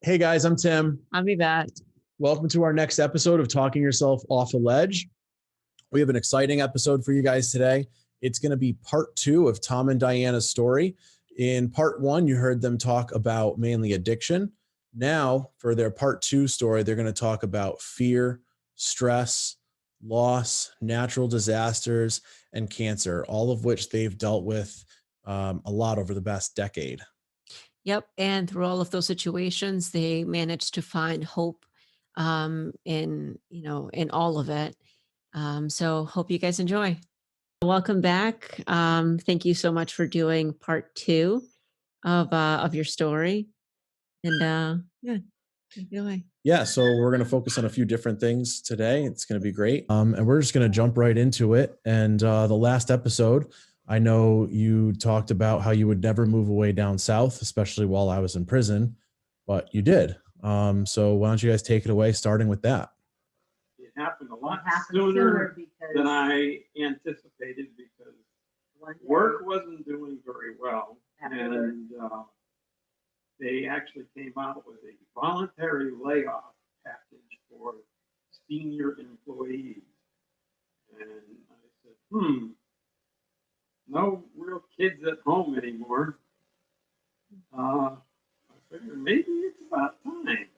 Hey guys, I'm Tim. I'll be back. Welcome to our next episode of Talking Yourself Off a Ledge. We have an exciting episode for you guys today. It's going to be part 2 of Tom and Diana's story. In part 1, you heard them talk about mainly addiction. Now, for their part 2 story, they're going to talk about fear, stress, loss, natural disasters, and cancer, all of which they've dealt with a lot over the past decade. Yep. And through all of those situations, they managed to find hope in all of it. So hope you guys enjoy. Welcome back. Thank you so much for doing part 2 of your story. And yeah, take it away. Yeah, so we're going to focus on a few different things today. It's going to be great. And we're just going to jump right into it. And the last episode, I know you talked about how you would never move away down south, especially while I was in prison, but you did. So why don't you guys take it away, starting with that? It happened a lot sooner than I anticipated because work wasn't doing very well. And they actually came out with a voluntary layoff package for senior employees. And I said, no real kids at home anymore. I figured maybe it's about time.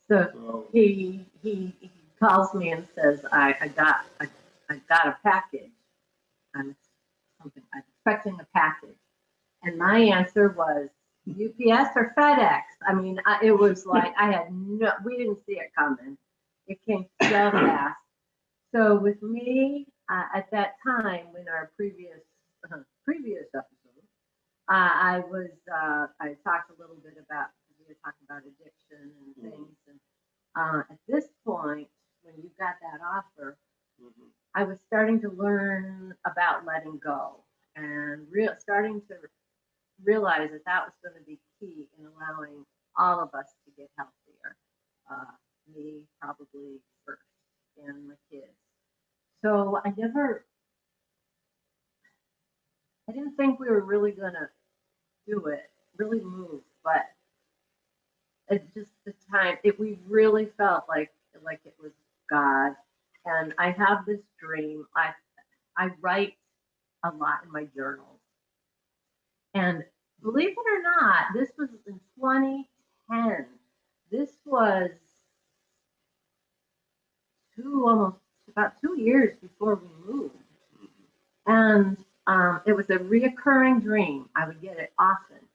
So he calls me and says, I got a package. I'm expecting a package. And my answer was UPS or FedEx. I mean, it was like we didn't see it coming. It came so fast. So with me, at that time, in our previous episode, I talked a little bit about, we were talking about addiction and things. And at this point, when you got that offer, I was starting to learn about letting go and starting to realize that was going to be key in allowing all of us to get healthier. Me probably first, and my kids. So I didn't think we were really gonna do it, really move, but it just the time we really felt like it was God. And I have this dream. I write a lot in my journals. And believe it or not, this was in 2010. This was about 2 years before we moved. And it was a reoccurring dream. I would get it often.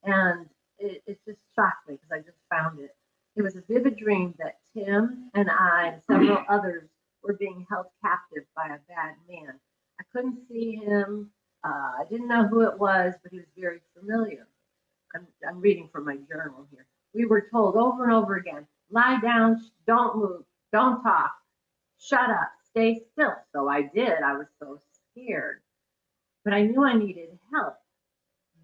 And it just shocked me because I just found it. It was a vivid dream that Tim and I and several others were being held captive by a bad man. I couldn't see him. I didn't know who it was, but he was very familiar. I'm reading from my journal here. We were told over and over again, lie down, don't move, don't talk, shut up, stay still. So I did. I was so scared. But I knew I needed help.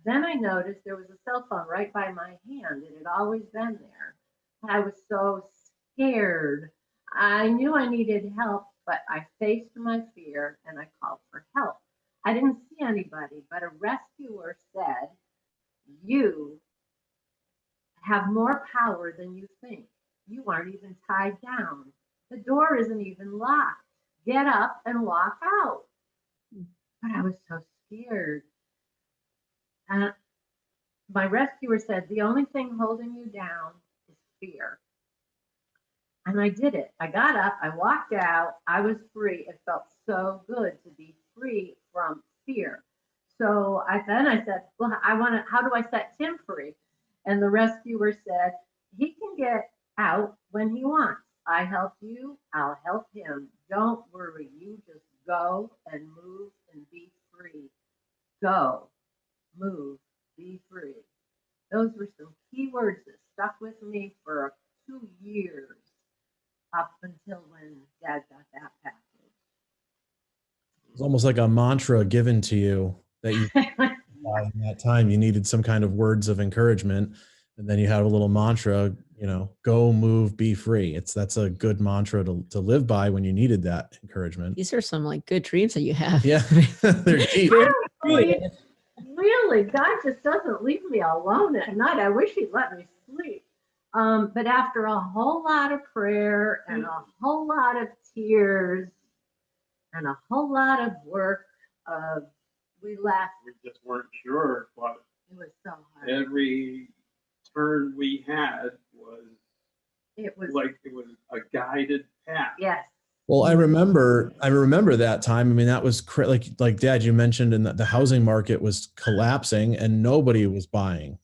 Then I noticed there was a cell phone right by my hand. It had always been there. But I was so scared. I knew I needed help, but I faced my fear and I called for help. I didn't see anybody, but a rescuer said, you have more power than you think. You aren't even tied down. The door isn't even locked. Get up and walk out. But I was so scared. And my rescuer said, the only thing holding you down is fear. And I did it. I got up, I walked out, I was free. It felt so good to be free from fear. So I said, well, how do I set Tim free? And the rescuer said, he can get out when he wants. I help you, I'll help him. Don't worry, you just go and move and be free. Go, move, be free. Those were some key words that stuck with me for 2 years up until when Dad got that package. It's almost like a mantra given to you that you in that time you needed some kind of words of encouragement, and then you had a little mantra, go, move, be free. That's a good mantra to live by when you needed that encouragement. These are some good dreams that you have. Yeah. They're deep. Really, God just doesn't leave me alone at night. I wish he'd let me sleep. But after a whole lot of prayer and a whole lot of tears and a whole lot of work, we left. We just weren't sure, but It was so hard. every turn we had was It was like it was a guided path. yes. Well, I remember that time. I mean, that was like Dad, you mentioned, and the housing market was collapsing and nobody was buying.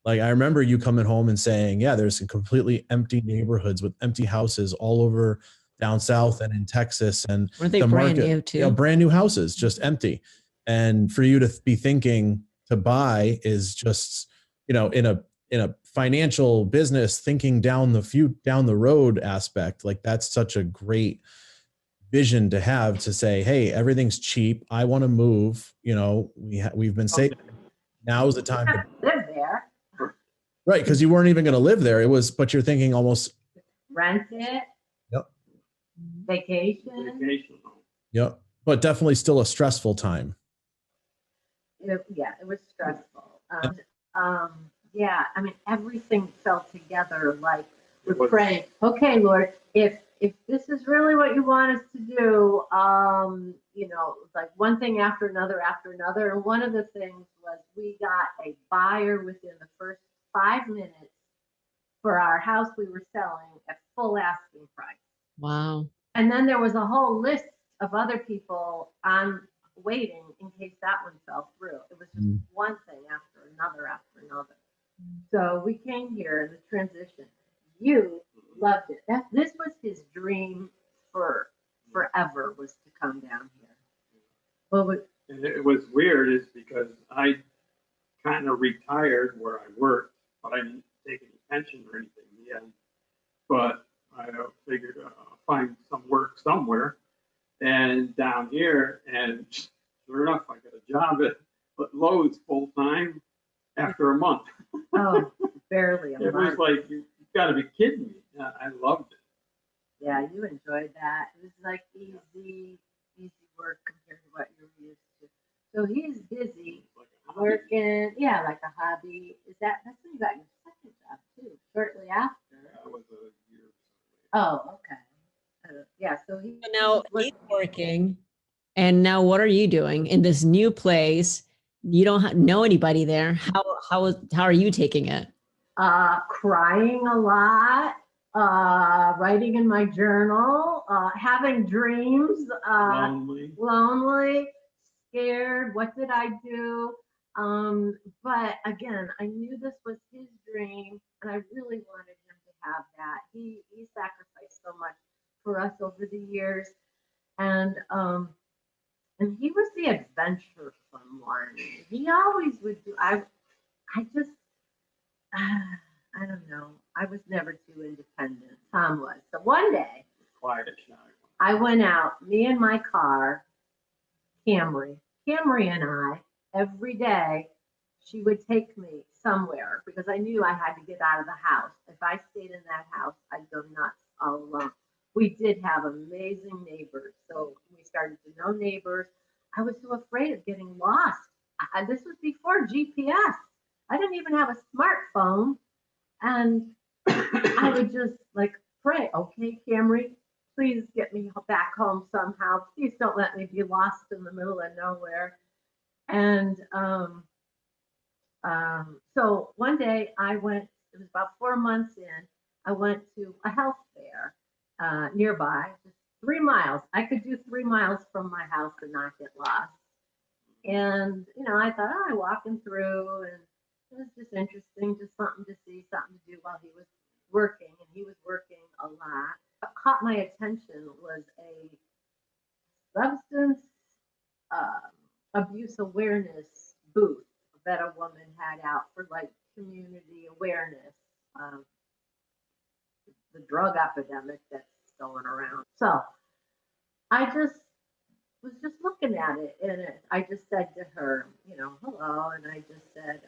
Like, I remember you coming home and saying, yeah, there's some completely empty neighborhoods with empty houses all over down south and in Texas, and Weren't they the brand market, new too? you know, brand new houses, just empty. And for you to be thinking to buy is just, you know, in a financial business, thinking down the road aspect, like that's such a great vision to have, to say, hey, everything's cheap. I want to move. You know, we've been saving. Now's the time to Live there, right, because you weren't even going to live there. It was, but you're thinking almost. rent it. Yep. Vacation. Yep. But definitely still a stressful time. Yeah, it was stressful. Yeah, I mean, everything fell together like we're praying, okay, Lord, if this is really what you want us to do, you know, like one thing after another. And one of the things was we got a buyer within the first 5 minutes for our house we were selling at full asking price. Wow. And then there was a whole list of other people on waiting in case that one fell through. It was just one thing after another. So we came here in the transition. You loved it. This was his dream forever, was to come down here. Well, And it was weird is because I kind of retired where I worked, but I didn't take any pension or anything yet. But I figured find some work somewhere, and down here, and sure enough, I got a job at Lowe's full time after a month. oh, barely a It month. was like, you got to be kidding me. I loved it. Yeah, you enjoyed that. It was like easy work compared to what you're used to. So he's busy working, yeah, like a hobby. That's when you got your second job too, shortly after. That was a year. Oh, okay. Yeah, so he. So now he's working, and now what are you doing in this new place? You don't know anybody there. How are you taking it? Crying a lot, writing in my journal, having dreams, lonely, scared. What did I do? But again, I knew this was his dream, and I really wanted him to have that. He sacrificed so much for us over the years, and he was the adventuresome one. He always would do. I just. I don't know. I was never too independent. Tom was. So one day, I went out, me and my car, Camry and I, every day, she would take me somewhere because I knew I had to get out of the house. If I stayed in that house, I'd go nuts all alone. We did have amazing neighbors. So we started to know neighbors. I was so afraid of getting lost. This was before GPS. I didn't even have a smartphone, and I would just like pray, okay, Camry, please get me back home somehow. Please don't let me be lost in the middle of nowhere. And so one day I went, it was about 4 months in, I went to a health fair nearby, just 3 miles. I could do 3 miles from my house and not get lost. And, you know, I thought, oh, I'm walking through, and it was just interesting, just something to see, something to do while he was working, and he was working a lot. What caught my attention was a substance abuse awareness booth that a woman had out for like community awareness, the drug epidemic that's going around. So I just was just looking at it, and I just said to her, you know, hello, and I just said,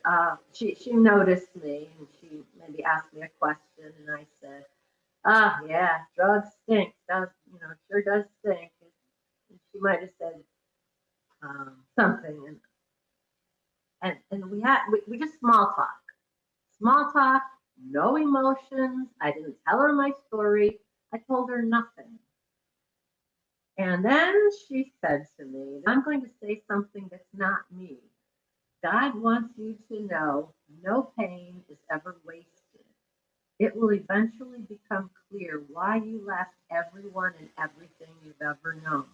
she noticed me, and she maybe asked me a question, and I said, yeah, drugs stink, sure does stink. And she might have said something, and we just small talk, no emotions. I didn't tell her my story. I told her nothing. And then she said to me, I'm going to say something that's not me. God wants you to know no pain is ever wasted. It will eventually become clear why you left everyone and everything you've ever known.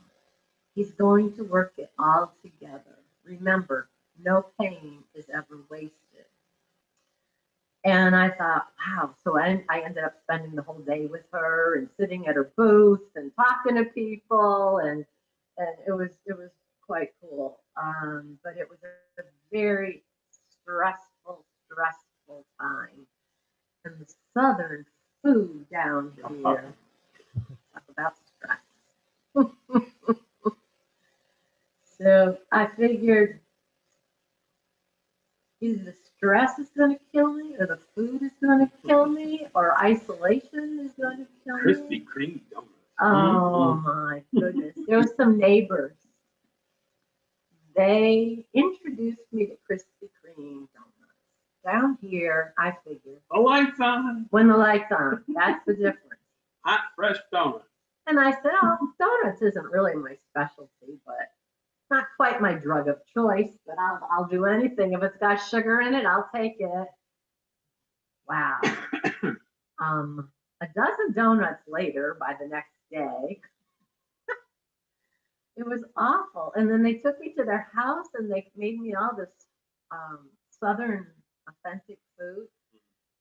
He's going to work it all together. Remember, no pain is ever wasted. And I thought, wow. So I ended up spending the whole day with her and sitting at her booth and talking to people, and it was quite cool. But it was a very stressful time. And the Southern food down here, talk about stress. So I figured either the stress is going to kill me, or the food is going to kill me, or isolation is going to kill me. Krispy Kreme donuts. Oh my goodness. There were some neighbors. They introduced me to Krispy Kreme donuts. Down here, I figured. The lights on. When the lights on, that's the difference. Hot, fresh donuts. And I said, oh, donuts isn't really my specialty, but not quite my drug of choice, but I'll do anything. If it's got sugar in it, I'll take it. Wow. A dozen donuts later, by the next day, it was awful. And then they took me to their house and they made me all this Southern authentic food.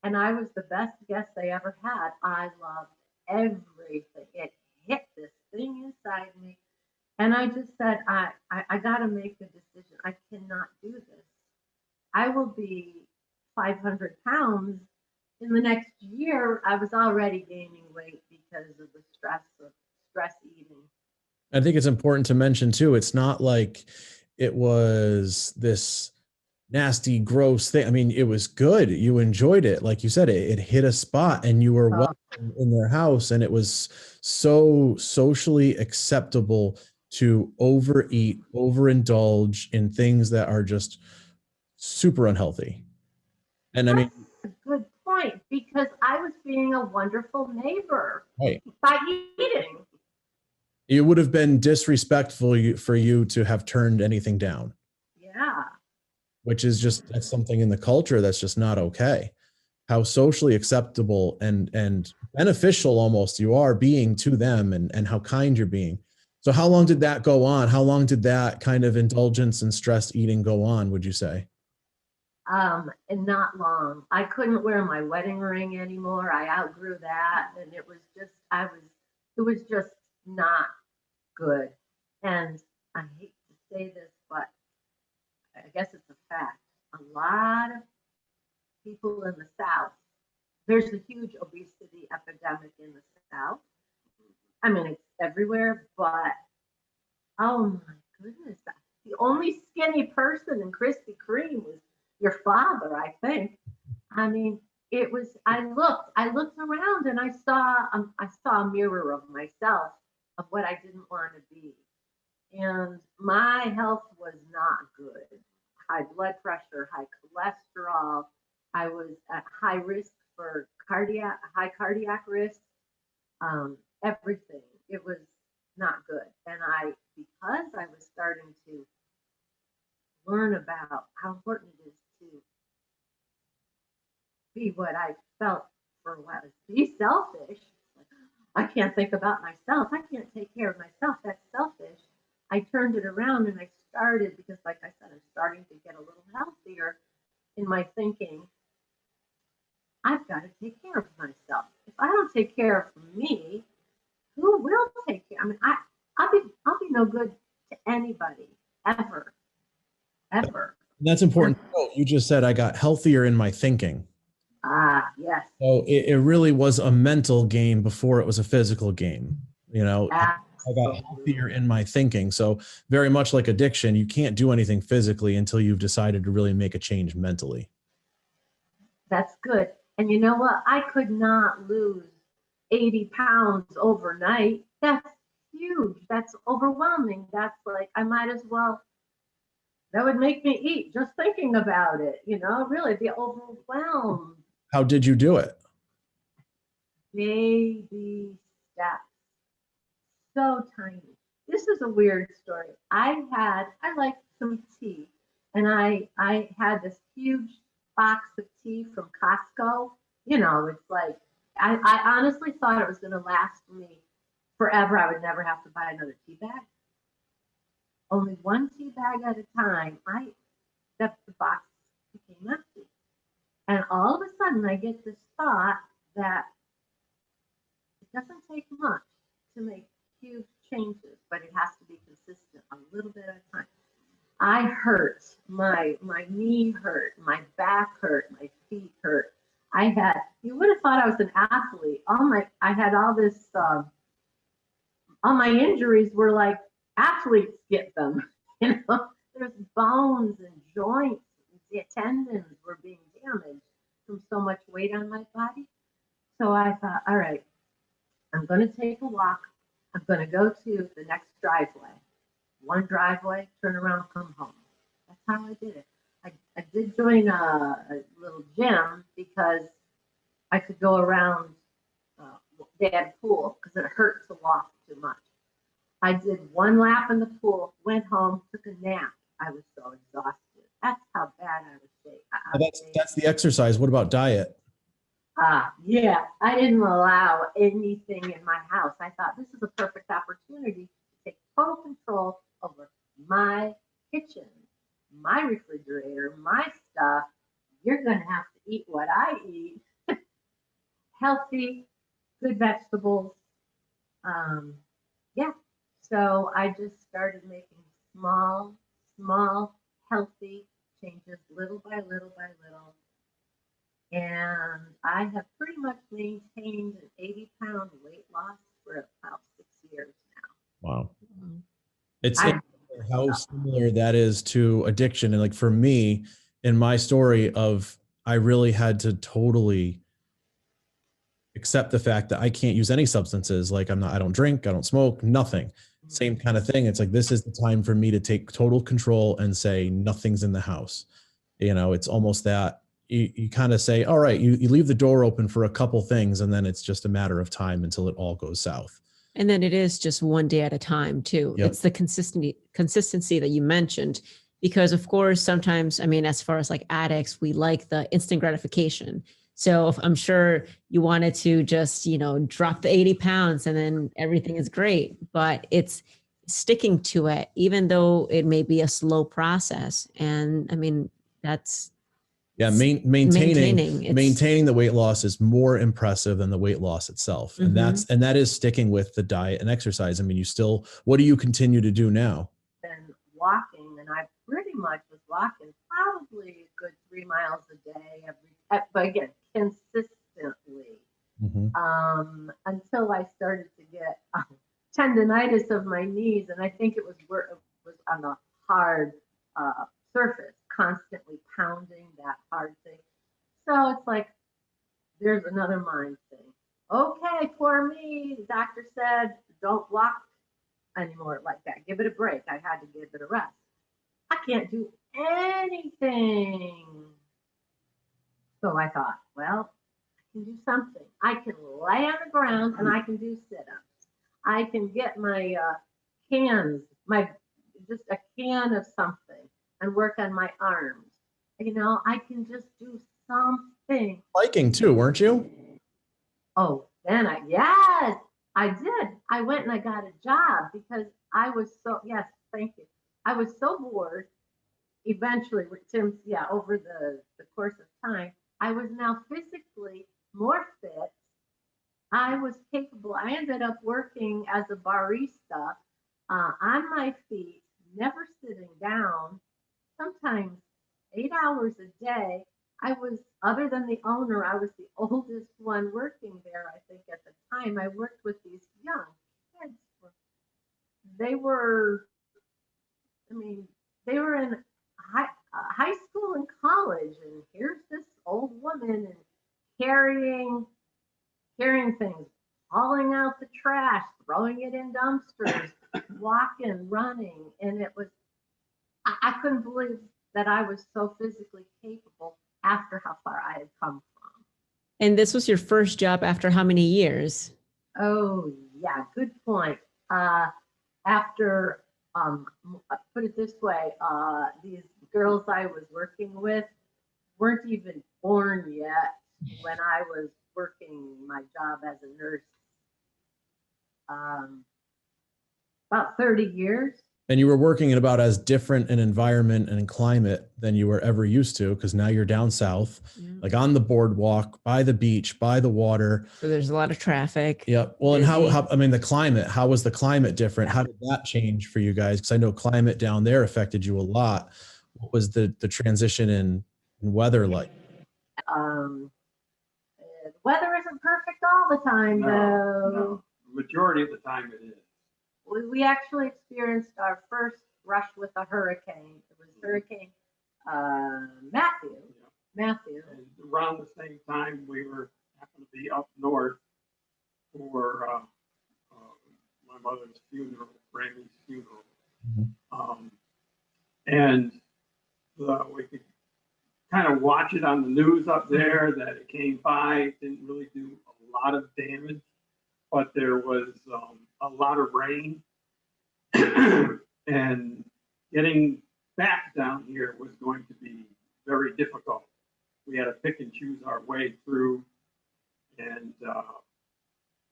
And I was the best guest they ever had. I loved everything. It hit this thing inside me. And I just said, I got to make a decision. I cannot do this. I will be 500 pounds in the next year. I was already gaining weight because of the stress eating. I think it's important to mention too, it's not like it was this nasty, gross thing. I mean, it was good. You enjoyed it. Like you said, it hit a spot and you were welcome in their house. And it was so socially acceptable to overeat, overindulge in things that are just super unhealthy. And I mean, that's a good point, because I was being a wonderful neighbor right, by eating. it would have been disrespectful for you to have turned anything down. Yeah. Which is just, that's something in the culture that's just not okay. How socially acceptable and beneficial almost you are being to them, and how kind you're being. So how long did that go on? How long did that kind of indulgence and stress eating go on, would you say? And not long. I couldn't wear my wedding ring anymore. I outgrew that, and it was just not good. And I hate to say this, but I guess it's a fact. A lot of people in the South, there's a huge obesity epidemic in the South. I mean, it's everywhere, but oh my goodness. The only skinny person in Krispy Kreme was your father, I think. I mean, it was, I looked around and I saw a mirror of myself, of what I didn't want to be. And my health was not good. High blood pressure, high cholesterol. I was at high risk for high cardiac risk, everything. It was not good. And because I was starting to learn about how important it is to be what I felt for what was, be selfish. I can't think about myself. I can't take care of myself. That's selfish. I turned it around and I started, because like I said, I'm starting to get a little healthier in my thinking. I've got to take care of myself. If I don't take care of me, who will take care? I mean, I'll be no good to anybody ever. That's important. You just said I got healthier in my thinking. Yes. So it really was a mental game before it was a physical game. You know, I got healthier in my thinking. So very much like addiction, you can't do anything physically until you've decided to really make a change mentally. That's good. And you know what? I could not lose 80 pounds overnight. That's huge. That's overwhelming. That's like, I might as well, that would make me eat just thinking about it, you know, really be overwhelmed. How did you do it? Baby steps. So tiny. This is a weird story. I like some tea, and I had this huge box of tea from Costco. You know, it's like I honestly thought it was going to last me forever. I would never have to buy another tea bag. Only one tea bag at a time. The box became empty, and all of a sudden I get this thought that it doesn't take much to make huge changes, but it has to be consistent, a little bit at a time. I hurt, my knee hurt, my back hurt, my feet hurt. You would have thought I was an athlete. I had all this, all my injuries were like athletes get them. You know, there's bones and joints, the tendons were being damaged from so much weight on my body. So I thought, all right, I'm going to take a walk. I'm going to go to the next driveway. One driveway, turn around, come home. That's how I did it. I did join a little gym because I could go around. They had a pool because it hurt to walk too much. I did one lap in the pool, went home, took a nap. I was so exhausted. That's how bad I was. That's the exercise. What about diet? Yeah, I didn't allow anything in my house. I thought this is a perfect opportunity to take total control over my kitchen, my refrigerator, my stuff. You're going to have to eat what I eat. Healthy, good vegetables. Yeah. So I just started making small, healthy changes, little by little by little. And I have pretty much maintained an 80-pound weight loss for about 6 years now. Wow. It's how similar that is to addiction. And like for me, in my story I really had to totally accept the fact that I can't use any substances. Like I don't drink, I don't smoke, nothing. Same kind of thing. It's like, this is the time for me to take total control and say nothing's in the house. You know, it's almost that you kind of say, all right, you leave the door open for a couple things, and then it's just a matter of time until it all goes south. And then it is just one day at a time too. Yep. It's the consistency that you mentioned, because of course, sometimes, I mean, as far as like addicts, we like the instant gratification. So I'm sure you wanted to just, drop the 80 pounds and then everything is great, but it's sticking to it, even though it may be a slow process. And I mean, that's, maintaining the weight loss is more impressive than the weight loss itself. And that is sticking with the diet and exercise. I mean, what do you continue to do now? Been walking, and I pretty much was walking probably a good 3 miles a day, but again, consistently, until I started to get tendonitis of my knees. And I think it was on the hard surface, constantly pounding that hard thing. So it's like, there's another mind thing. Okay, poor me. The doctor said, don't walk anymore like that. Give it a break. I had to give it a rest. I can't do anything. So I thought, well, I can do something. I can lay on the ground and I can do sit-ups. I can get my just a can of something and work on my arms. I can just do something. Biking too, weren't you? Oh, yes, I did. I went and I got a job because I was yes, thank you. I was so bored. Eventually, over the course of time, I was now physically more fit. I was capable. I ended up working as a barista on my feet, never sitting down, sometimes 8 hours a day. Other than the owner, I was the oldest one working there, I think, at the time. I worked with these young kids. They were in high school and college, and here's this old woman and carrying things, hauling out the trash, throwing it in dumpsters, walking, running. And I couldn't believe that I was so physically capable after how far I had come from. And this was your first job after how many years? Oh, yeah, good point. After, put it this way, these girls I was working with weren't even born yet when I was working my job as a nurse. About 30 years. And you were working in about as different an environment and climate than you were ever used to, because now you're down south, like on the boardwalk, by the beach, by the water. So there's a lot of traffic. Yep. Well, and Busy. how, I mean, the climate, how was the climate different? How did that change for you guys? Because I know climate down there affected you a lot. What was the transition in weather like? The weather isn't perfect all the time, though. No. Majority of the time it is. We actually experienced our first brush with a hurricane. It was Hurricane Matthew. Yeah. Matthew. And around the same time, we happened to be up north for my mother's funeral, Brandy's funeral. Mm-hmm. And we could kind of watch it on the news up there that it came by. It didn't really do a lot of damage, but there was a lot of rain. And getting back down here was going to be very difficult. We had to pick and choose our way through. And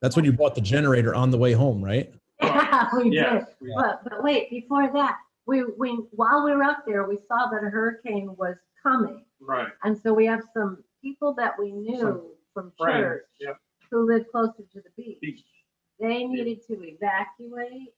that's when you bought the generator on the way home, right? Yeah, we yes, did. But wait, before that, while we were up there, we saw that a hurricane was coming. right. And so we have some people that we knew from Friends, church yep. who lived closer to the beach. Beach. They needed to evacuate.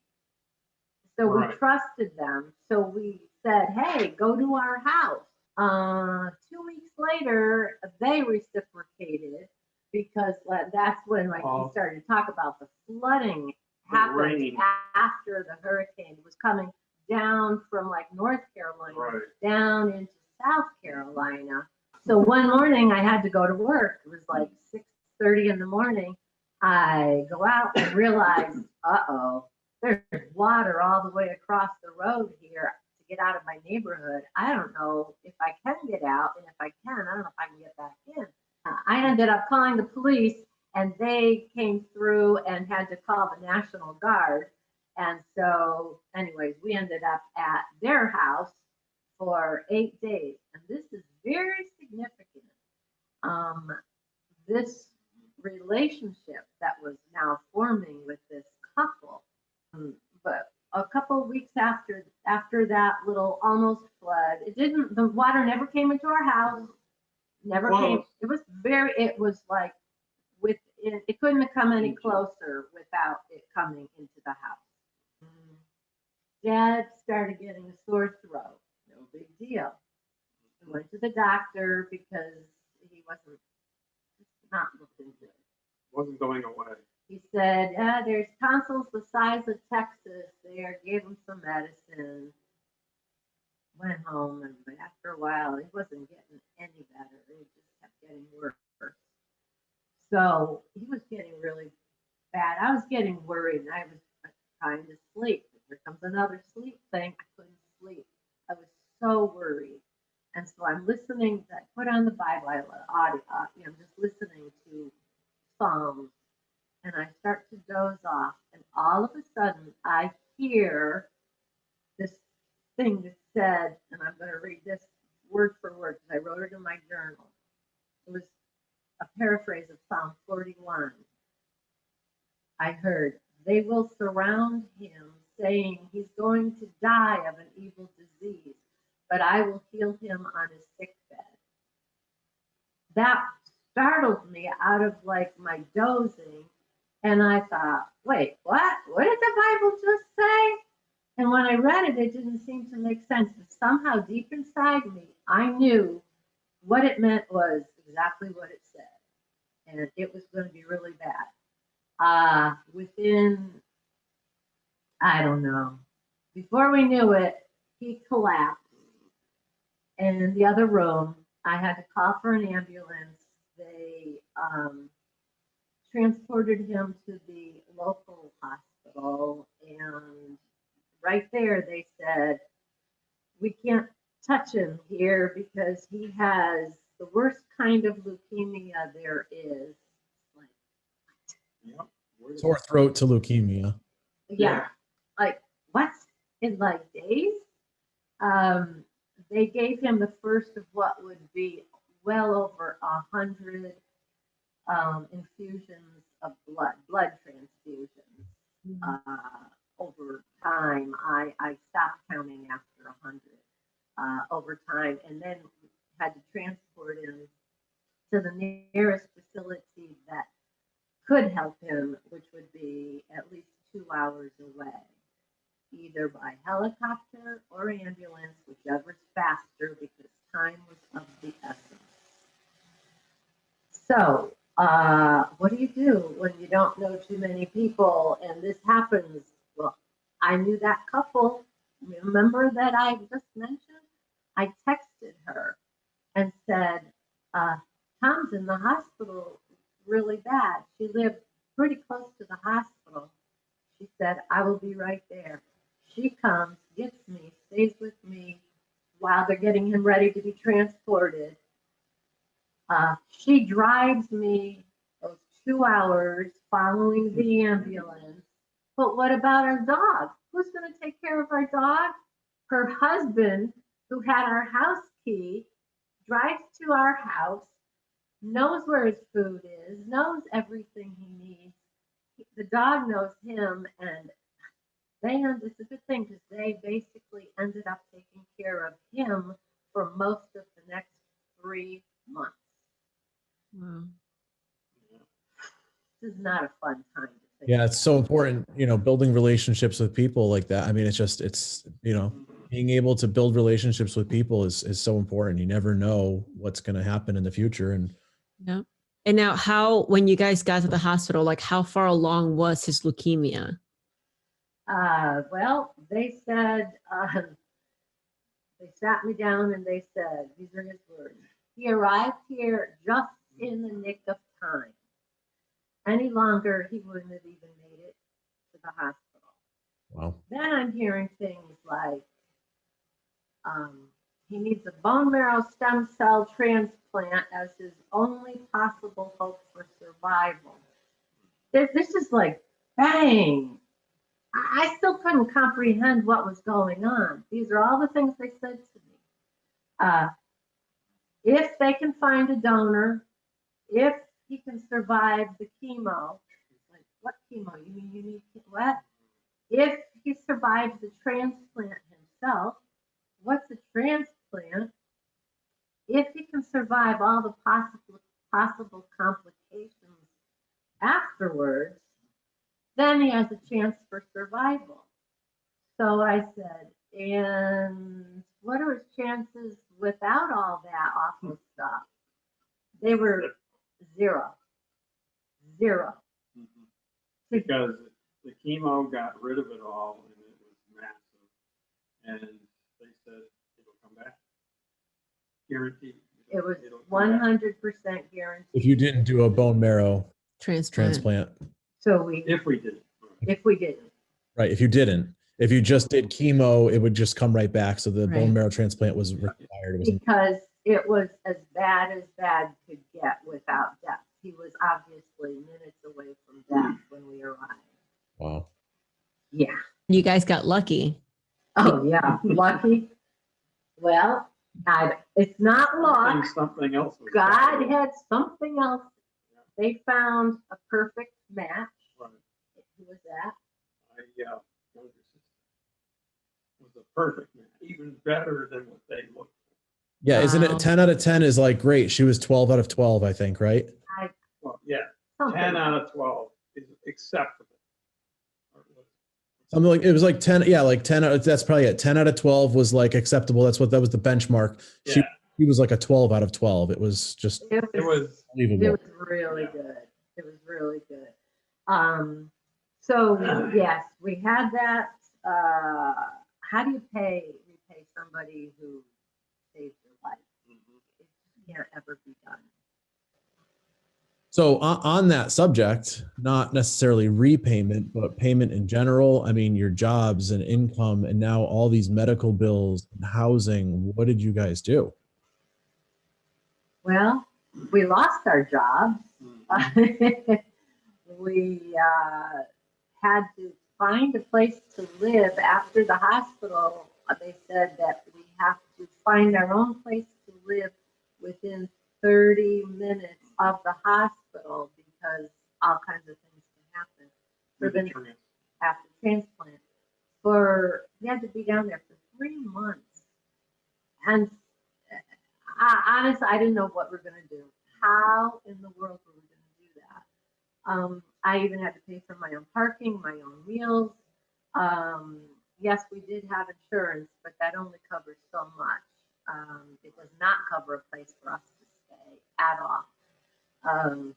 So Right. we trusted them. So we said, hey, go to our house. 2 weeks later, they reciprocated because that's when we started to talk about the flooding happened rain. after the hurricane was coming down from like North Carolina Right. down into South Carolina. So one morning I had to go to work. It was like 6:30 in the morning. I go out and realize, there's water all the way across the road here to get out of my neighborhood. I don't know if I can get out, and if I can, I don't know if I can get back in. I ended up calling the police, and they came through and had to call the National Guard. And so, anyways, we ended up at their house for 8 days. And this is very significant. This relationship that was now forming with this couple. But a couple of weeks after that little almost flood, the water never came into our house. Never came. It was like it couldn't have come any closer without it coming into the house. Dad started getting a sore throat. No big deal. We went to the doctor because he wasn't not looking good. Wasn't going away. He said, there's tonsils the size of Texas there. Gave him some medicine. Went home, and after a while, he wasn't getting any better. It just kept getting worse. So he was getting really bad. I was getting worried, and I was trying to sleep. Here comes another sleep thing. I couldn't sleep. I was so worried. And so I'm listening. I put on the Bible, audio. I'm just listening to Psalms. And I start to doze off, and all of a sudden I hear this thing that said, and I'm going to read this word for word because I wrote it in my journal. It was a paraphrase of Psalm 41. I heard, they will surround him, saying he's going to die of an evil disease, but I will heal him on his sick bed. That startled me out of like my dozing. And I thought, wait, what? What did the Bible just say? And when I read it, it didn't seem to make sense. But somehow deep inside me, I knew what it meant was exactly what it said. And it was going to be really bad. Within, I don't know, before we knew it, he collapsed in the other room. I had to call for an ambulance. They transported him to the local hospital, and right there they said, we can't touch him here because he has the worst kind of leukemia there is. Like, Yep. Sore throat to leukemia. yeah, like what? In like days? They gave him the first of what would be well over 100 infusions of blood transfusions. Over time, I stopped counting after 100 over time, and then had to transport him to the nearest facility that could help him, which would be at least 2 hours away, either by helicopter or ambulance, whichever's faster, because time was of the essence. So, what do you do when you don't know too many people and this happens? Well, I knew that couple, remember that I just mentioned? I texted her and said, Tom's in the hospital really bad. She lived pretty close to the hospital. She said, I will be right there. She comes, gets me, stays with me while they're getting him ready to be transported. She drives me those 2 hours following the ambulance. But what about our dog? Who's going to take care of our dog? Her husband, who had our house key, drives to our house, knows where his food is, knows everything he needs. The dog knows him, and it's a good thing because they basically ended up taking care of him for most of the next 3 months. Wow. This is not a fun time to think. Yeah, it's so important, building relationships with people like that. I mean, it's being able to build relationships with people is so important. You never know what's going to happen in the future. And Yeah. And now when you guys got to the hospital, like how far along was his leukemia? Well, they said, they sat me down and they said, these are his words. He arrived here just in the nick of time. Any longer, he wouldn't have even made it to the hospital. wow. Then I'm hearing things like, he needs a bone marrow stem cell transplant as his only possible hope for survival. This is like, bang. I still couldn't comprehend what was going on. These are all the things they said to me. If they can find a donor, if he can survive the chemo, like what chemo? You mean you need what? If he survives the transplant himself, what's a transplant? If he can survive all the possible complications afterwards, then he has a chance for survival. So I said, and what are his chances without all that awful stuff? They were 0. Because the chemo got rid of it all and it was massive. And they said it'll come back. Guaranteed. It was 100% guaranteed. If you didn't do a bone marrow Transplant. So if we did. If we didn't. Right. If you didn't, if you just did chemo, it would just come right back. So the bone marrow transplant was required. Because it was as bad could get without death. He was obviously minutes away from death when we arrived. Wow. Yeah. You guys got lucky. Oh yeah, lucky. Well, it's not luck. Something else. God had something else. They found a perfect match. Right. Who was that? younger sister was a perfect match, even better than what they looked for. Yeah, isn't it 10 out of 10 is like great. She was 12 out of 12, I think, right? Well, yeah, 10 out of 12 is acceptable. Something like it was like 10. Yeah, like 10. That's probably it. 10 out of 12 was like acceptable. That was the benchmark. Yeah. She was like a 12 out of 12. It was just It was unbelievable. It was really good. It was really good. So yes, we had that. How do you repay somebody who saved your life? It can't ever be done. So on that subject, not necessarily repayment, but payment in general. I mean, your jobs and income, and now all these medical bills and housing. What did you guys do? Well, we lost our jobs. Mhm. We had to find a place to live after the hospital. They said that we have to find our own place to live within 30 minutes of the hospital because all kinds of things can happen for the after transplant. We had to be down there for 3 months, and honestly, I didn't know what we're going to do. How in the world were we going to do that? I even had to pay for my own parking, my own meals. Um, yes, we did have insurance, but that only covers so much. It does not cover a place for us to stay at all. Um,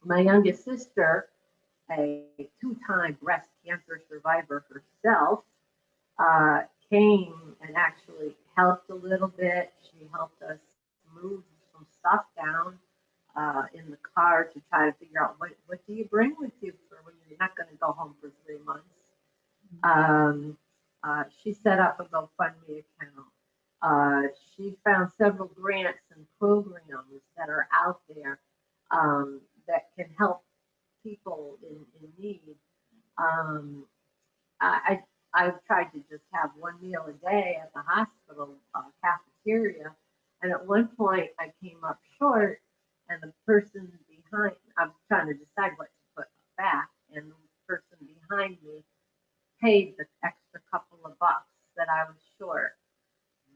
my youngest sister, a two-time breast cancer survivor herself, uh, came and actually helped a little bit. She helped us move some stuff down in the car to try to figure out what do you bring with you for when you're not going to go home for 3 months. Um, she set up a GoFundMe account. She found several grants and programs that are out there that can help people in need. Um, I I've tried to just have one meal a day at the hospital cafeteria, and at one point I came up short, and the person behind I was trying to decide what to put back, and the person behind me paid the extra couple of bucks that I was short.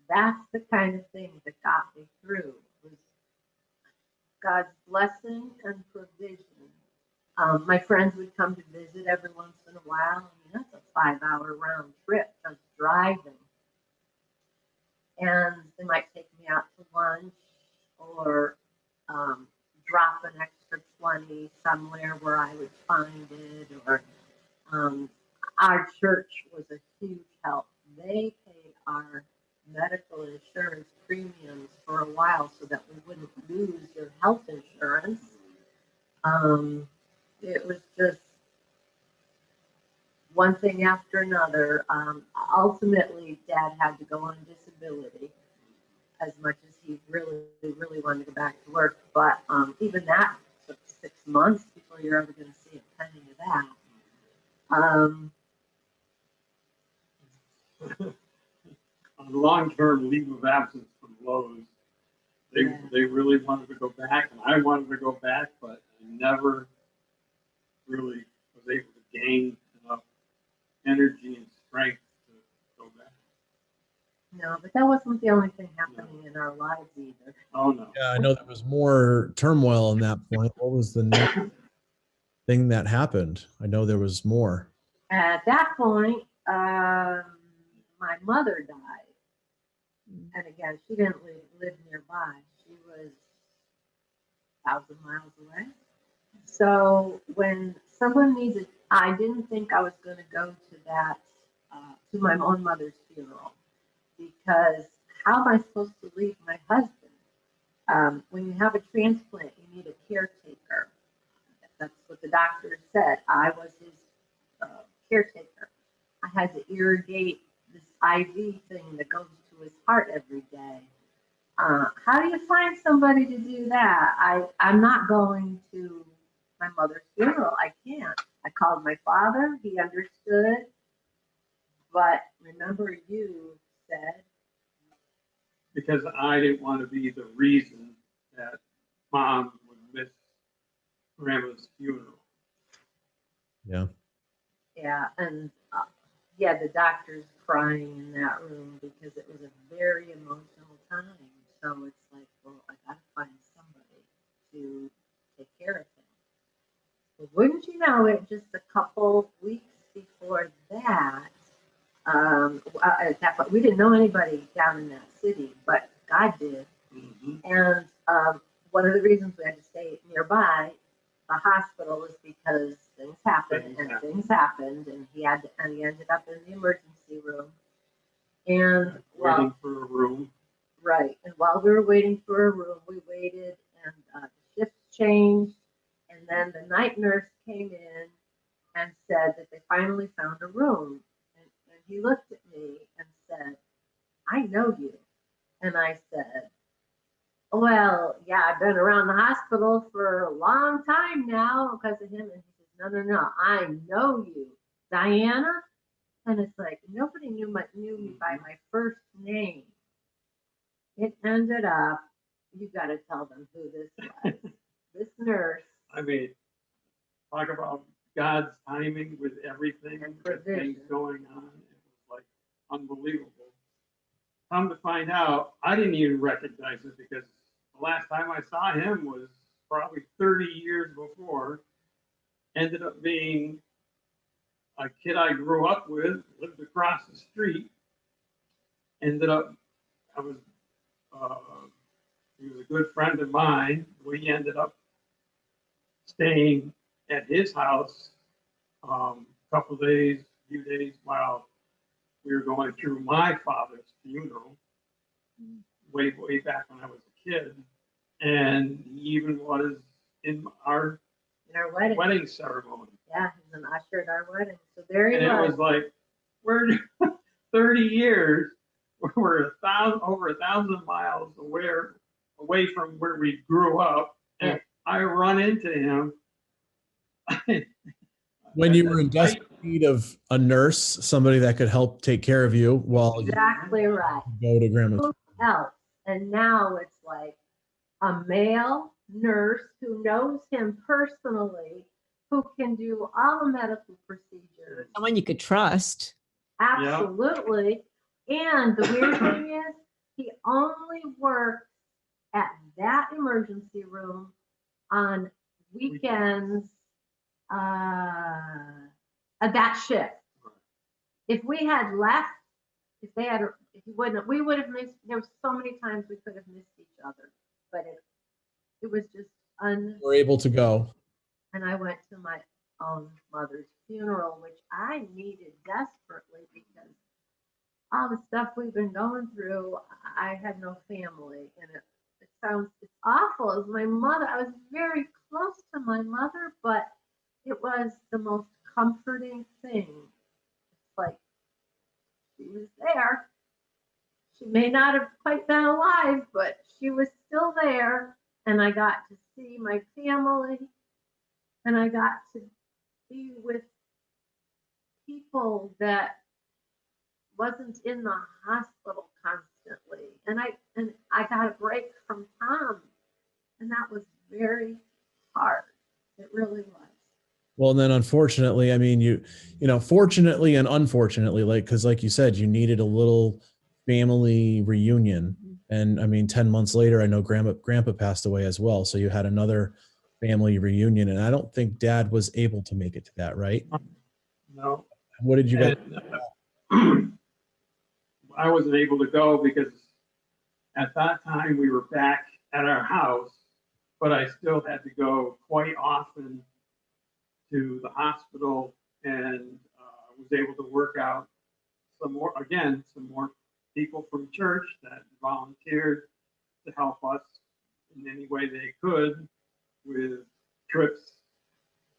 That's the kind of thing that got me through was God's blessing and provision. My friends would come to visit every once in a while. I mean, that's a 5-hour round trip just driving. And they might take me out to lunch or drop an extra 20 somewhere where I would find it. Or um, our church was a huge help. They paid our medical insurance premiums for a while so that we wouldn't lose your health insurance. Um, it was just one thing after another. Ultimately, Dad had to go on disability as much as he really, really wanted to go back to work. But even that took 6 months before you're ever going to see a penny of that. On long-term leave of absence from Lowe's, they really wanted to go back, and I wanted to go back, but I never really was able to gain enough energy and strength to go back. No, but that wasn't the only thing happening in our lives either. Oh no. Yeah, I know there was more turmoil on that point. What was the next thing that happened? I know there was more. At that point, my mother died. And again, she didn't live nearby. She was 1,000 miles away. So when someone needs it, I didn't think I was going to go to that, to my own mother's funeral, because how am I supposed to leave my husband? When you have a transplant, you need a caretaker. That's what the doctor said. I was his caretaker. I had to irrigate this IV thing that goes to his heart every day. How do you find somebody to do that? I'm not going to my mother's funeral. I can't. I called my father. He understood. But remember, you said. Because I didn't want to be the reason that Mom would miss Grandma's funeral. Yeah. Yeah, and yeah, the doctor's crying in that room because it was a very emotional time. So it's like, well, I gotta find somebody to take care of him. Well, wouldn't you know it, just a couple weeks before that, at that point, we didn't know anybody down in that city, but God did. Mm-hmm. And one of the reasons we had to stay nearby the hospital was because things happened, and he ended up in the emergency room. And waiting for a room. Right. And while we were waiting for a room, we waited, and the shifts changed. And then the night nurse came in and said that they finally found a room. And he looked at me and said, "I know you." And I said, "Oh, Well, yeah, I've been around the hospital for a long time now because of him. And he says, no, I know you, Diana. And it's like, nobody knew me by my first name. It ended up, you got to tell them who this was. This nurse. I mean, talk about God's timing with everything, with things going on. It was like unbelievable. Come to find out, I didn't even recognize it because the last time I saw him was probably 30 years before. Ended up being a kid I grew up with, lived across the street. Ended up, I was, he was a good friend of mine. We ended up staying at his house a couple days, few days while we were going through my father's funeral way back when I was a kid. And he even was in our wedding ceremony. Yeah, he was an usher at our wedding. So there he was. And it was like, we're 30 years, we're over 1,000 miles away from where we grew up. And I run into him. When you were in desperate need of a nurse, somebody that could help take care of you while exactly you right. go to grandma's. Who else? And now it's like a male nurse who knows him personally, who can do all the medical procedures. Someone you could trust. Absolutely. Yeah. And the weird thing is, he only works at that emergency room on weekends, at that shift. If we had left, if he wouldn't, we would have missed. There were so many times we could have missed each other, but it was just We're able to go. And I went to my own mother's funeral, which I needed desperately because all the stuff we've been going through, I had no family, and it's awful. As my mother, I was very close to my mother, but it was the most comforting thing. It's like she was there. She may not have quite been alive, but she was still there, and I got to see my family, and I got to be with people that wasn't in the hospital constantly, and I got a break from Tom, and that was very hard. It really was. Well, and then unfortunately, I mean, you know, fortunately and unfortunately, because like you said, you needed a little family reunion. And I mean, 10 months later, I know grandpa passed away as well. So you had another family reunion, and I don't think Dad was able to make it to that, right? No. What did you guys? I wasn't able to go because at that time we were back at our house, but I still had to go quite often to the hospital, and was able to work out some more people from church that volunteered to help us in any way they could with trips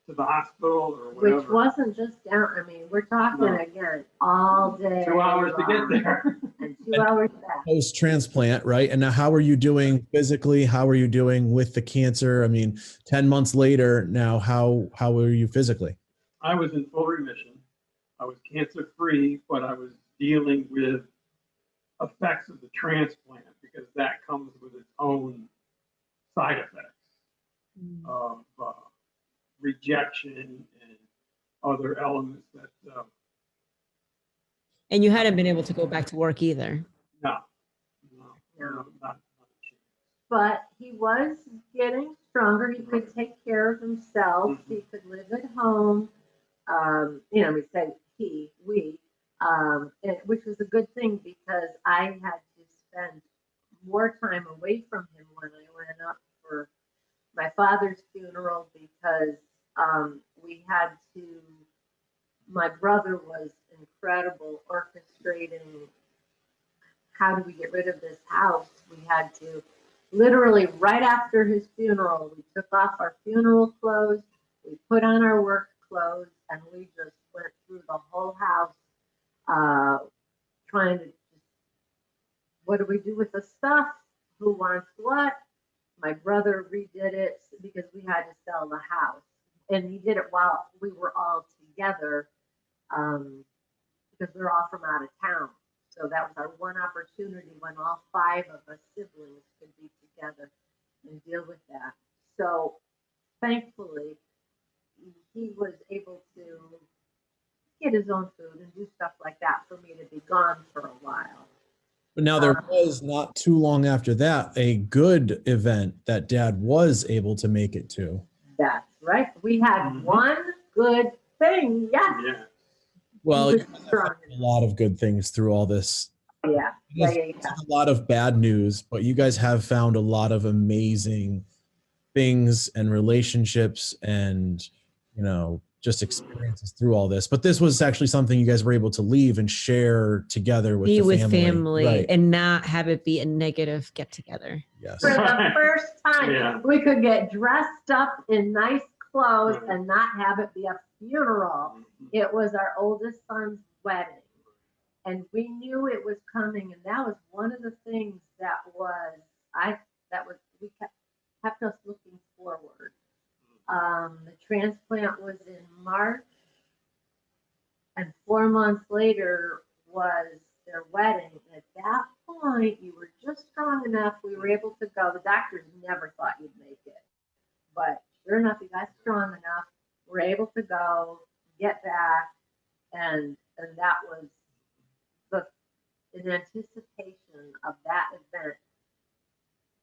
to the hospital or whatever. Which wasn't just down, I mean, we're talking again all day. 2 hours to get there. And 2 hours back. Post-transplant, right? And now how are you doing physically? How are you doing with the cancer? I mean, 10 months later now, how are you physically? I was in full remission. I was cancer-free, but I was dealing with effects of the transplant because that comes with its own side effects of rejection and other elements that. And you hadn't been able to go back to work either. No, not. But he was getting stronger. He could take care of himself. Mm-hmm. He could live at home. We said we, which was a good thing because I had to spend more time away from him when I went up for my father's funeral because my brother was incredible orchestrating how do we get rid of this house. We had to literally right after his funeral, we took off our funeral clothes, we put on our work clothes, and we just went through the whole house trying to just, what do we do with the stuff? Who wants what? My brother redid it because we had to sell the house, and he did it while we were all together, because we're all from out of town. So that was our one opportunity when all 5 of us siblings could be together and deal with that. So thankfully, he was able to get his own food and do stuff like that for me to be gone for a while. But now there was not too long after that a good event that Dad was able to make it to. That's right. We had one good thing. Yes. Yeah. Well, He you was have strong. a lot of good things through all this. Yeah. Yeah. It's a lot of bad news, but you guys have found a lot of amazing things and relationships and, you know, just experiences through all this. But this was actually something you guys were able to leave and share together with Be the with family. family Right. and not have it be a negative get together. Yes. For the first time, Yeah. we could get dressed up in nice clothes Right. and not have it be a funeral. It was our oldest son's wedding. And we knew it was coming, and that was one of the things that kept us looking forward. The transplant was in March, and 4 months later was their wedding. At that point, you were just strong enough. We were able to go. The doctors never thought you'd make it, but sure enough, you got strong enough. We're able to go, get back, and that was in anticipation of that event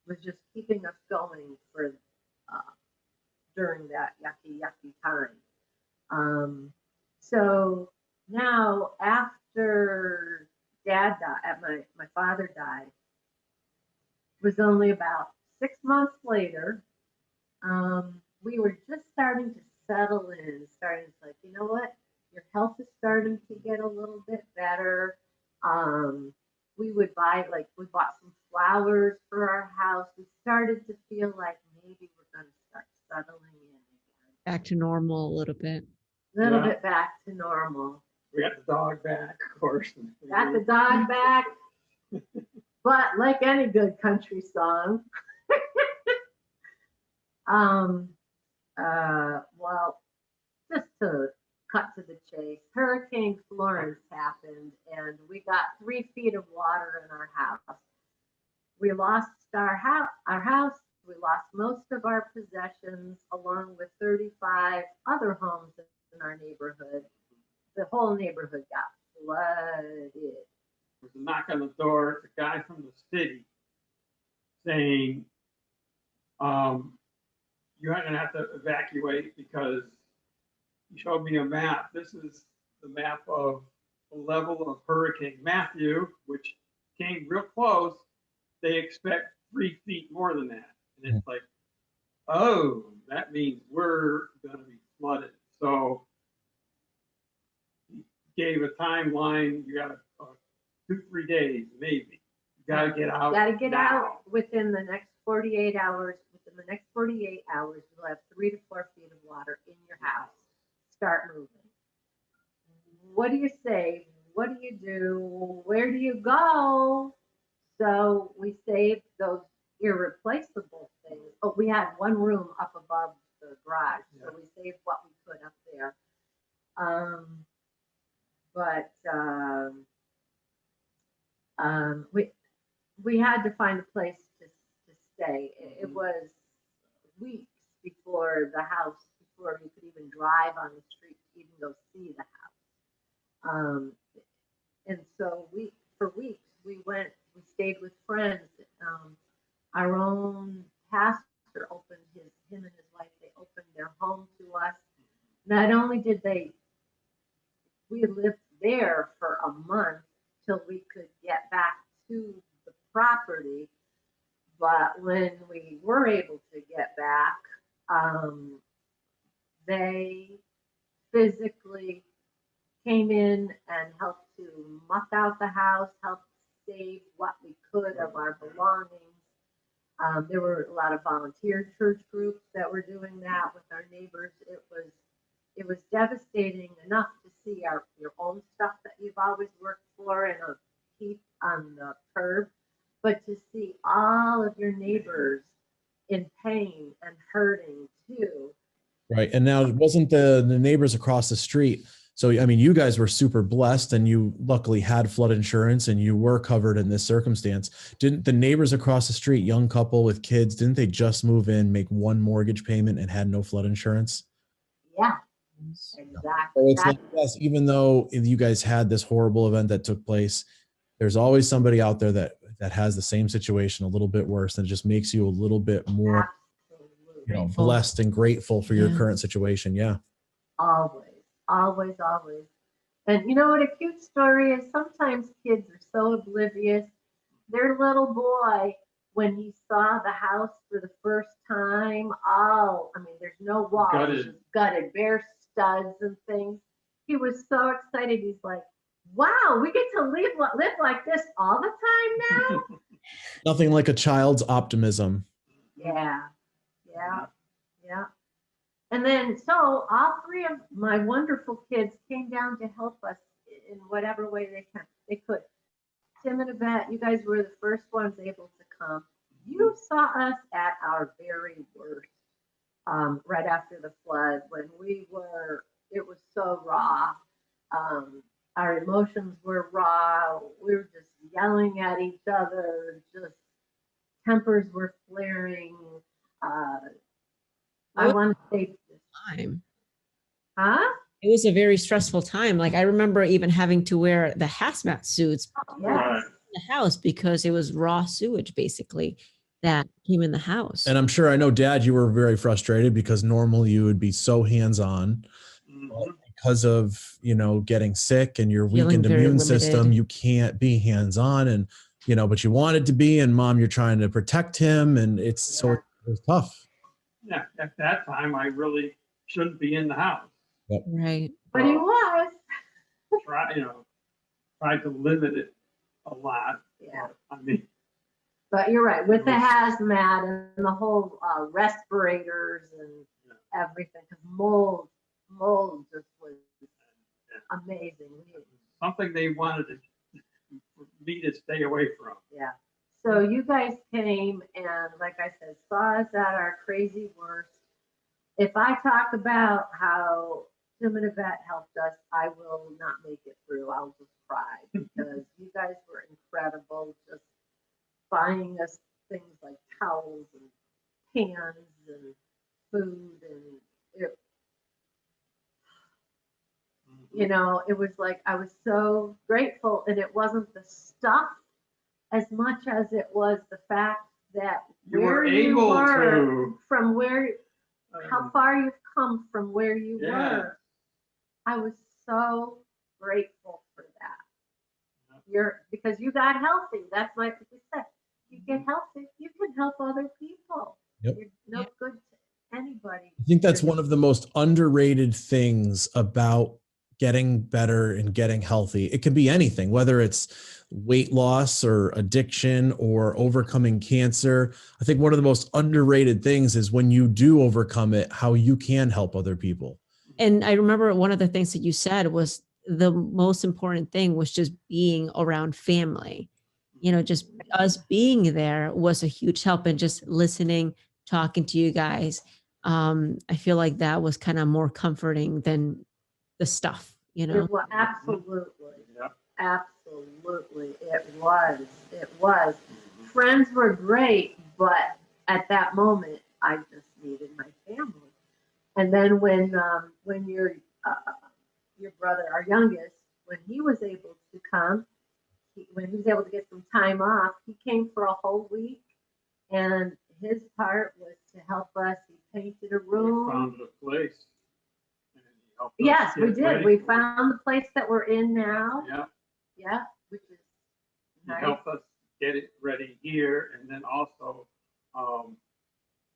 was just keeping us going for during that yucky time. So now after Dad died, my father died, it was only about 6 months later. We were just starting to settle in, starting to like, you know what, your health is starting to get a little bit better. We bought some flowers for our house. We started to feel like maybe we're going to start settling in again. Back to normal a little bit. A little bit back to normal. We got the dog back, of course. Got the dog back. But like any good country song, well, just to cut to the chase, Hurricane Florence happened, and we got 3 feet of water in our house. We lost our house. We lost most of our possessions, along with 35 other homes in our neighborhood. The whole neighborhood got flooded. There's a knock on the door. It's a guy from the city saying, you're going to have to evacuate because he showed me a map. This is the map of the level of Hurricane Matthew, which came real close. They expect 3 feet more than that. And it's like, oh, that means we're going to be flooded. So he gave a timeline. You got 2-3 days, maybe. You got to get out. Got to get now. out within the next 48 hours. Within the next 48 hours, you'll have 3 to 4 feet of water in your house. Start moving. What do you say? What do you do? Where do you go? So we saved those irreplaceable things. Oh, we had one room up above the garage, so we saved what we could up there. We had to find a place to stay. It was weeks before you could even drive on the street to even go see the house. And so for weeks we stayed with friends. Our own pastor opened him and his wife, they opened their home to us. Not only did we lived there for a month till we could get back to the property, but when we were able to get back, they physically came in and helped to muck out the house, helped save what we could of our belongings. There were a lot of volunteer church groups that were doing that with our neighbors. It was devastating enough to see your own stuff that you've always worked for in a heap on the curb, but to see all of your neighbors in pain and hurting too. Right. And now it wasn't the neighbors across the street. So, I mean, you guys were super blessed and you luckily had flood insurance and you were covered in this circumstance. Didn't the neighbors across the street, young couple with kids, didn't they just move in, make one mortgage payment and had no flood insurance? Yeah, So exactly. it's like, yes, even though you guys had this horrible event that took place, there's always somebody out there that has the same situation a little bit worse, and it just makes you a little bit more, Grateful. blessed and grateful for your Yeah. current situation. Yeah. Always, always, always. And you know what a cute story is? Sometimes kids are so oblivious. Their little boy, when he saw the house for the first time, oh, I mean, there's no walls, Gutted. just gutted, bare studs and things. He was so excited. He's like, wow, we get to live like this all the time now? Nothing like a child's optimism. Yeah, yeah, yeah. And then, so all three of my wonderful kids came down to help us in whatever way they could. Tim and Yvette, you guys were the first ones able to come. You saw us at our very worst, right after the flood, when it was so raw. Our emotions were raw. We were just yelling at each other, just tempers were flaring. I want to say, Time. huh? It was a very stressful time. Like I remember even having to wear the hazmat suits Yes. in the house because it was raw sewage basically that came in the house. And I'm sure, I know, Dad, you were very frustrated because normally you would be so hands-on. Mhm. Because of, getting sick and your Feeling weakened very immune limited. system, you can't be hands-on, and but you wanted to be, and Mom, you're trying to protect him, and so it was tough. Yeah, at that time, I really shouldn't be in the house. Right. But he was. Tried to limit it a lot. Yeah. I mean, But you're right, with the hazmat and the whole respirators and everything, because mold just was amazing. something they wanted me to stay away from. Yeah. So you guys came and, like I said, saw us at our crazy worst. If I talk about how Tim and Yvette helped us, I will not make it through. I'll just cry because you guys were incredible. Just buying us things like towels and pans and food, and it was like I was so grateful, and it wasn't the stuff as much as it was the fact that You were able to. from where, how far you've come from where you Yeah. were. I was so grateful for that. Because you got healthy. That's like what you said. You get healthy, you can help other people. Yep. You're no good to anybody. I think that's one of the most underrated things about getting better and getting healthy. It can be anything, whether it's weight loss or addiction or overcoming cancer. I think one of the most underrated things is when you do overcome it, how you can help other people. And I remember one of the things that you said was the most important thing was just being around family. Just us being there was a huge help, and just listening, talking to you guys. I feel like that was kind of more comforting than the stuff, It was absolutely, Yep. absolutely. It was. Friends were great, but at that moment, I just needed my family. And then when your brother, our youngest, when he was able to come, when he was able to get some time off, he came for a whole week, and his part was to help us. He painted a room. We found a place. And he helped us Yes, we get did. ready We for it. found the place that we're in now. Yeah. Yeah, which is He nice. helped us get it ready here, and then also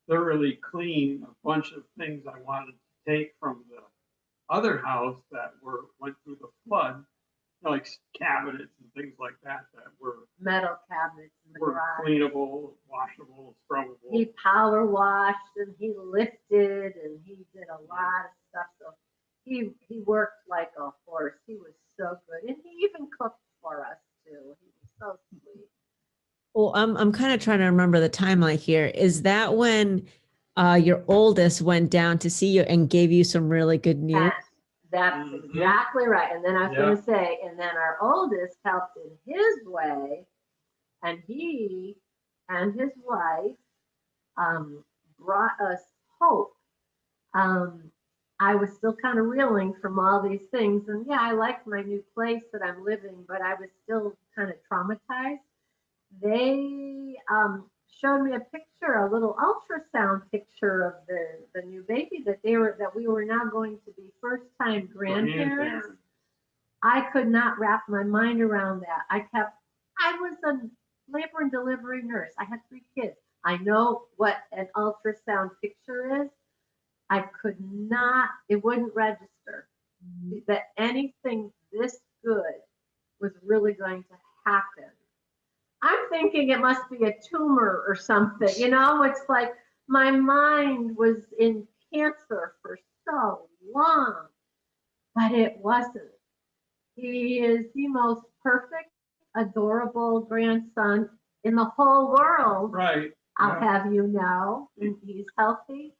thoroughly clean a bunch of things I wanted to take from the other house that went through the flood, like cabinets and things like that were Metal cabinets in the garage. cleanable, washable, scrubbable. He power washed and he lifted and he did a lot of stuff. So he worked like a horse. He was so good, and he even cooked for us too. He was so sweet. Well, I'm kind of trying to remember the timeline here. Is that when your oldest went down to see you and gave you some really good news? That's Mhm. exactly right. And then I was going Yeah. to say, and then our oldest helped in his way, and he and his wife brought us hope. I was still kind of reeling from all these things, and yeah, I liked my new place that I'm living, but I was still kind of traumatized. They showed me a picture, a little ultrasound picture of the new baby that we were now going to be first time grandparents. I could not wrap my mind around that. I was a labor and delivery nurse. I had 3 kids. I know what an ultrasound picture is. I could not, it wouldn't register that anything this good was really going to happen. I'm thinking it must be a tumor or something. It's like my mind was in cancer for so long, but it wasn't. He is the most perfect, adorable grandson in the whole world. Right. I'll have you know, and he's healthy.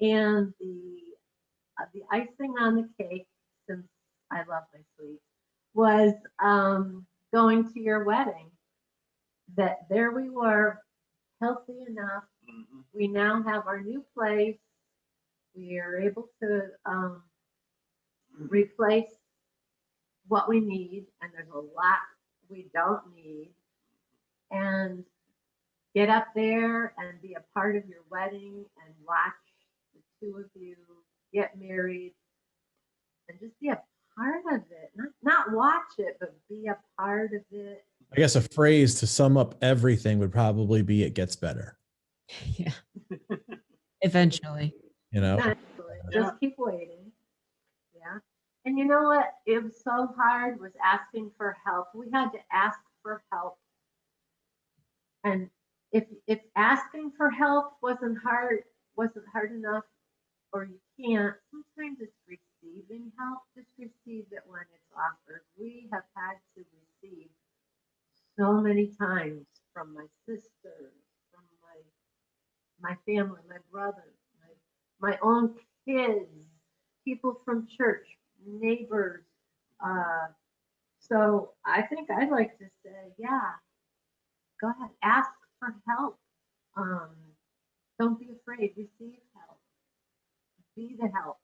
And the icing on the cake, since I love my sweets, was going to your wedding. That there we were, healthy enough. Mhm. We now have our new place. We are able to replace what we need, and there's a lot we don't need. And get up there and be a part of your wedding and watch the two of you get married and just be a part of it. Not watch it, but be a part of it. I guess a phrase to sum up everything would probably be it gets better. Yeah. Eventually. Eventually. Yeah. Just keep waiting. Yeah. And you know what? It was so hard was asking for help. We had to ask for help. And if asking for help wasn't hard enough, or you can't, sometimes it's receiving help. Just receive it when it's offered. We have had to receive so many times from my sisters, from my family, my brothers, my own kids, people from church, neighbors. So I think I'd like to say, yeah, go ahead, ask for help. Um, don't be afraid, receive help, be the help.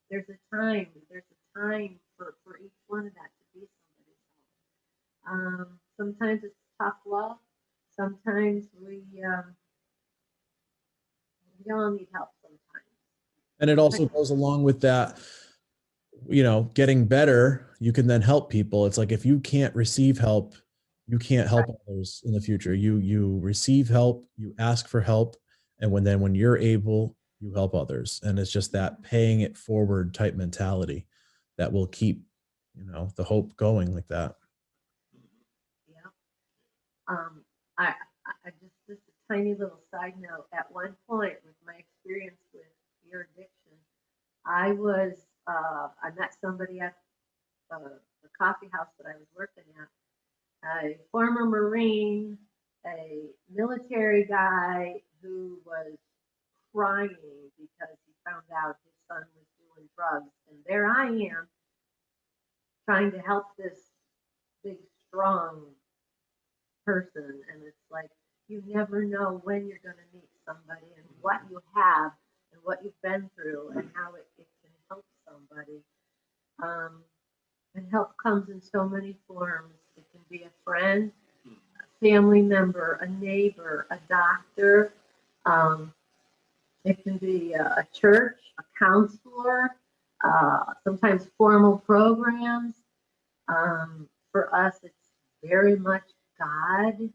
There's a time for each one of that to be somebody's help. Sometimes it's tough love. Sometimes we all need help sometimes. And it also goes along with that, getting better, you can then help people. It's like if you can't receive help, you can't help others in the future. You receive help, you ask for help, and when you're able, you help others. And it's just that paying it forward type mentality that will keep, the hope going like that. Yeah. I just a tiny little side note. At one point, with my experience with your addiction, I met somebody at the coffee house that I was working at, a former Marine, a military guy who was crying because he found out his son was doing drugs, and there I am trying to help this big, strong person. And it's like, you never know when you're going to meet somebody and what you have and what you've been through and how it can help somebody. And help comes in so many forms. It can be a friend, a family member, a neighbor, a doctor. It can be a church, a counselor, sometimes formal programs. For us, it's very much God.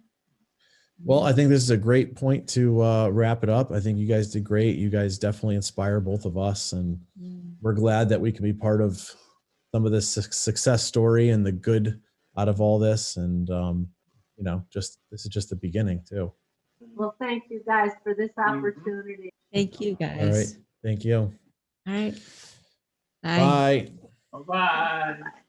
Well, I think this is a great point to wrap it up. I think you guys did great. You guys definitely inspire both of us, and we're glad that we can be part of some of this success story and the good out of all this. And just this is just the beginning too. Well, thank you guys for this opportunity. Thank you All right, guys. thank you. All right. Bye. Bye. Bye-bye.